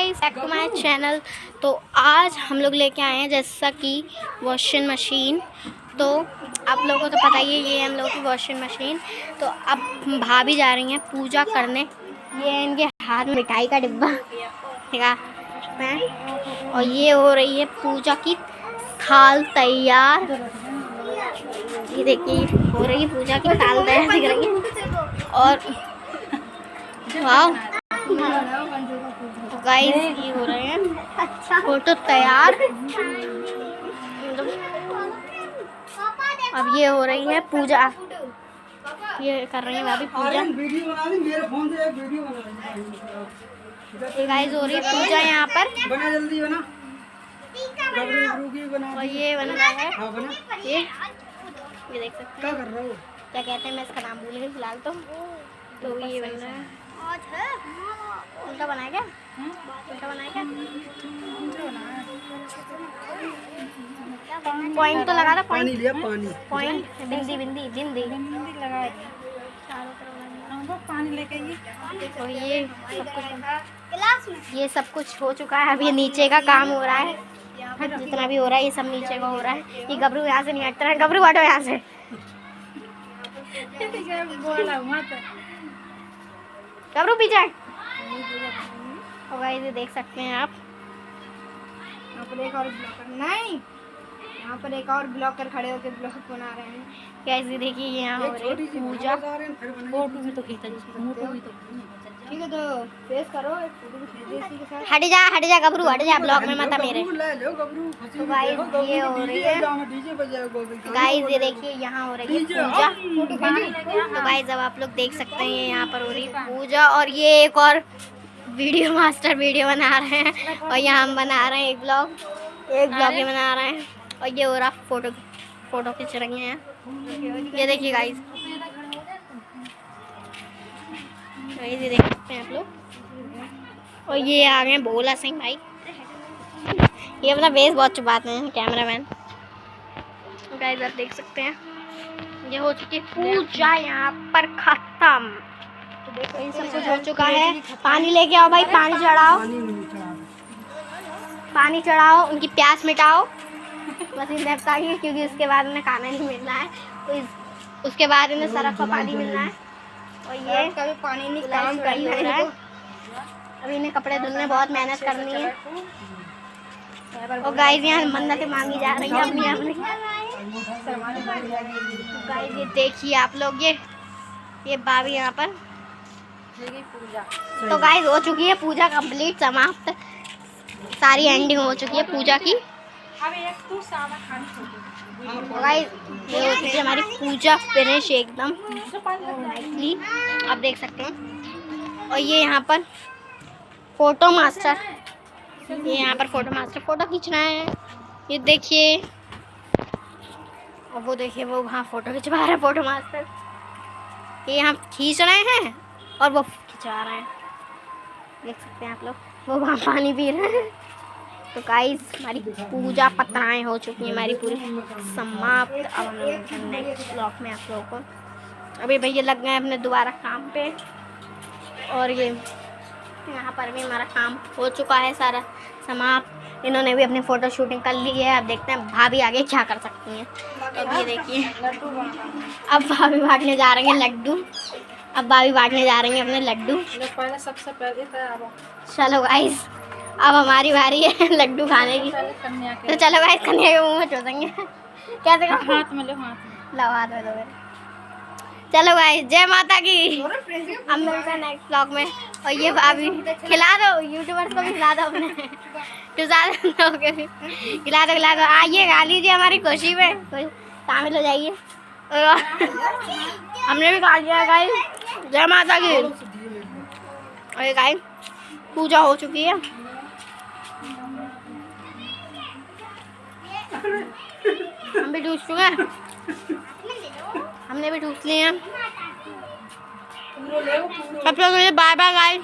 Guys, back to my channel. तो आज हम लोग लेके आए हैं जैसा कि वॉशिंग मशीन। तो आप लोगों को तो पता ही है, ये हम लोगों की वॉशिंग मशीन। तो अब भाभी जा रही हैं पूजा करने। ये इनके हाथ में मिठाई का डिब्बा ठीक है, और ये हो रही है पूजा की थाल तैयार। ये देखिए हो रही है पूजा की थाल तैयार दिख रही है। और वाह गाइस, ये हो रहे हैं फोटो तैयार। अब ये हो रही है पूजा, ये कर रही है भाभी पूजा। ये गाइस हो रही है पूजा यहाँ पर। बना जल्दी बना। और ये बन रहा है, ये देख सकते हैं। क्या कर रहा हो? क्या कहते हैं, मैं इसका नाम भूल गई फिलहाल। तो ये बन रहा है। उल्टा बनाया क्या? उल्टा बनाया क्या? पॉइंट तो लगा था। पानी लिया, पानी पॉइंट बिंदी बिंदी बिंदी लगाए चारों तरफ पानी लेके तो ये सब कुछ हो चुका है। अब ये नीचे का काम हो रहा है। जितना भी हो रहा है ये सब नीचे का हो रहा है। ये गबरू यहाँ से नहीं हटता है। गबरू हटो यहाँ से। गबरू पीछे। और गाइस ये देख सकते हैं आप, यहाँ पर एक और ब्लॉकर नहीं, यहाँ पर एक और ब्लॉकर खड़े होकर ब्लॉक बना रहे हैं। गाइस ये देखिए यहाँ हो रही है पूजा। फोटो भी तो खींचा ठीक है, तो फेस करो, एक फोटो भी खींच दे इसी के साथ। हट जा गबरू, हट जा ब्लॉक में मत आ मेरे। तो गाइस ये हो रही है। गाइस ये देखिए यहाँ हो रही है पूजा। तो गाइस अब आप लोग देख सकते हैं ये यहाँ पर हो रही है पूजा। और ये एक और वीडियो मास्टर वीडियो बना रहे हैं, और यहाँ हम बना रहे हैं एक ब्लॉग ये बना रहे हैं। और ये हो रहा फोटो खींच रही हैं। ये देखिए गाइस, ये देख सकते हैं आप लोग। और ये आ गए भोला सिंह भाई, ये अपना बेस बहुत छुपाते हैं कैमरामैन। गाइस आप देख सकते हैं ये हो चुकी है पूजा यहाँ पर खत्म। तो देखो ये सब कुछ हो चुका है। पानी लेके आओ भाई, पानी चढ़ाओ, पानी चढ़ाओ, उनकी प्यास मिटाओ। बस इन देवता ही, क्योंकि उसके बाद उन्हें खाना नहीं मिलना है। तो उसके बाद इन्हें सरफ का पानी मिलना है। और ये कभी पानी नहीं काम का ही हो रहा है। अभी इन्हें कपड़े धुलने बहुत मेहनत करनी है। और गाइस यहाँ मन्नतें मांगी जा रही है अपनी अपनी। गाइस ये देखिए आप लोग, ये भाभी यहाँ पर। तो गाइस हो चुकी है पूजा कंप्लीट, समाप्त। सारी एंडिंग हो चुकी है पूजा की। गाइस ये हो चुकी है हमारी पूजा फिनिश एकदम नाइसली, आप देख सकते हैं। और ये यहाँ पर फोटो मास्टर, ये यहाँ पर फोटो खींचना है। ये देखिए, और वो देखिए वो वहाँ फोटो खिंचवा रहा है फोटो मास्टर। ये यहाँ खींच रहे हैं और वो खिंचवा रहे हैं, देख सकते हैं आप लोग। वो वहाँ पानी पी रहे हैं। तो गाइस हमारी पूजा पत्राएं हो चुकी हैं हमारी पूरी समाप्त। अब हम लोग नेक्स्ट ब्लॉग में आप लोगों को। अभी भैया लग गए अपने दोबारा काम पे। और ये यहाँ पर भी हमारा काम हो चुका है सारा समाप्त। इन्होंने भी अपनी फ़ोटो शूटिंग कर ली है। अब देखते हैं भाभी आगे क्या कर सकती हैं। तो अब ये देखिए, अब भाभी बांटने जा रही हैं लड्डू। अब भाभी बांटने जा रही हैं अपने लड्डू। सबसे पहले चलो गाइस, अब हमारी बारी है लड्डू खाने की। तो चलो गाइस, कन्या के मुँह में चोदेंगे। कैसे हाथ में लो, हाथ में लो, हाथ में दो। चलो गाइस, जय माता की। अब मिलते हैं नेक्स्ट ब्लॉग में। और ये भाभी खिला दो, यूट्यूबर्स को भी खिला दो, अपने लोगों के भी खिला दो। आइए खा लीजिए हमारी खुशी में, शामिल हो जाइए। हमने भी खा लिया गाइस, जय माता की। और ये गाइस पूजा हो चुकी है। हम भी ठूस चुके हैं, हमने भी ठूस लिए हैं। सब लोग बाय बाय गाइस।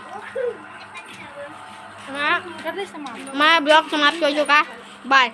हमारा ब्लॉग समाप्त हो चुका है। बाय।